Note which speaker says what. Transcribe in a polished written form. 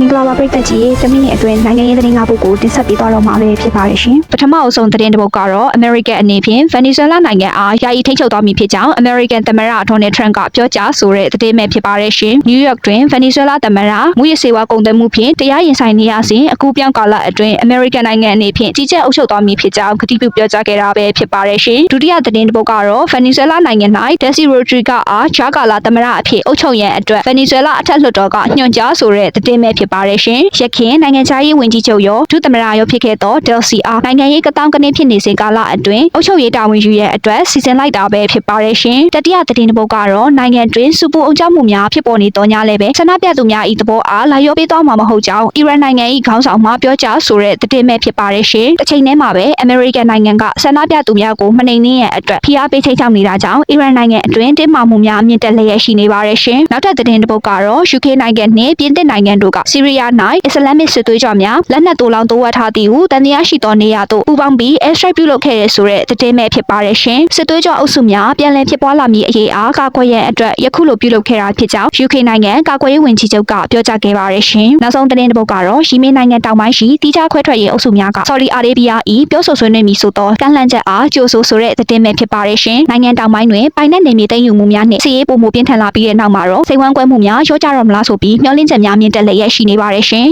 Speaker 1: မင်္ဂလာပါပရိသတ်ကြီးတမင်းရဲ့အတွင်းနိုင်ငံရေးသတင်းကားပုဂ္ဂိုလ်တင်ဆက်ပေးသွားတော့မှာပဲဖြစ်ပါတယ်ရှင်ပထမအဆုံးသတင်းတစ်ပုဒ်ကတော့ American အနေဖြင့် Venezuela နိုင်ငံအားယာယီထိန်းချုပ်သွားမည်ဖြစ်ကြောင်း American သမ္မတ Donald Trump ကပြောကြားဆိုတဲ့သတင်းပဲဖြစ်ပါတယ်ရှင် New York တွင် Venezuela သမ္မတမူရစေဝါကုန်သွယ်မှုဖြင့်တရားရင်ဆိုင်နေရစဉ်အခုပြောင်းကာလအတွင်း American နိုင်ငံအနေဖြင့်ကြီးကြပ်အုပ်ချုပ်သွားမည်ဖြစ်ကြောင်းကတိပြုပြောကြားခဲ့တာပဲဖြစ်ပါတယ်ရှင်ဒုတိယသတင်းတစ်ပုဒ်ကတော့ Venezuela နိုင်ငံ၌ Delcy Rodriguez အားဂျာကာလာသမ္မတအဖြစ်အုပ်ချုပ်ရန်အတွက် Venezuela အထက်လွှတ်တော်ကညွှန်ကြားဆိုတဲ့သတင်းပဲဖြစ်ပါတယ်ရှင်ရခင်နိုင်ငံခြားရေးဝန်ကြီးချုပ်ရောဒုသမ္မတရောဖြစ်ခဲ့သော Delcy အားနိုင်ငံရေးကတောင်းကနေဖြစ်နေစဉ်ကာလအတွင်းအုပ်ချုပ်ရေးတာဝန်ယူရတဲ့အတွက်စီစဉ်လိုက်တာပဲဖြစ်ပါတယ်ရှင်တတိယသတင်းတစ်ပုဒ်ကတော့နိုင်ငံတွင်စူပူအုံကြမှုများဖြစ်ပေါ်နေသောညလည်းပဲဆန္ဒပြသူများ၏သဘောအားလာရောပေးသွားမှာမဟုတ်ကြောင်းအီရန်နိုင်ငံ၏ခေါင်းဆောင်မှပြောကြားဆိုတဲ့သတင်းပဲဖြစ်ပါတယ်ရှင်တစ်ချိန်တည်းမှာပဲ American နိုင်ငံကဆန္ဒပြသူများကိုမနှိမ်နင်းရန်အတွက်ဖိအားပေးချိန်ချောက်နေတာကြောင့်အီရန်နိုင်ငံအတွင်းတင်းမာမှုများမြင့်တက်လျက်ရှိနေပါတယ်ရှင်နောက်ထပ်သတင်းတစ်ပုဒ်ကတော့ UK နိုင်ငံနှင့်ပြင်သစ်နိုင်ငံတို့ကဆီးရီးယား၌အစ္စလာမစ်စစ်သွေးကြွများလက်နက်တိုးလောင်တိုးဝတ်ထားသည်ဟုတန်တရားရှိသောနေရာသို့ပူးပေါင်းပြီး air strike ပြုလုပ်ခဲ့တဲ့ဆိုတဲ့သတင်းပဲဖြစ်ပါတယ်ရှင်စစ်သွေးကြွအုပ်စုများပြန်လည်ဖြစ်ပွားလာမည့်အရေးအားကာကွယ်ရန်အတွက်ယခုလိုပြုလုပ်ခဲ့တာဖြစ်ကြောင်း UK နိုင်ငံကာကွယ်ရေးဝန်ကြီးချုပ်ကပြောကြားခဲ့ပါတယ်ရှင်နောက်ဆုံးသတင်းတစ်ပုဒ်ကတော့ယီမင်နိုင်ငံတောင်ပိုင်းရှိတီးခြားခွဲထွက်ရေးအုပ်စုများကဆော်ဒီအာရေဗျ၏ပြောဆိုဆွေးနွေးမည်ဆိုသောကမ်းလှမ်းချက်အားကြိုဆိုဆိုတဲ့သတင်းပဲဖြစ်ပါတယ်ရှင်နိုင်ငံတောင်ပိုင်းတွင်ပိုင်နက်နယ်မြေသိမ်းယူမှုများနှင့်စစ်ရေးပုံမှုပြင်းထန်လာပြီးတဲ့နောက်မှာတော့စိတ်ဝမ်းကွဲမှုများရောကြတော့မလားဆိုပြီးမျှော်လင့်ချက်များမြင့်တက်လျက်ရှိနေပါတယ်ရှင်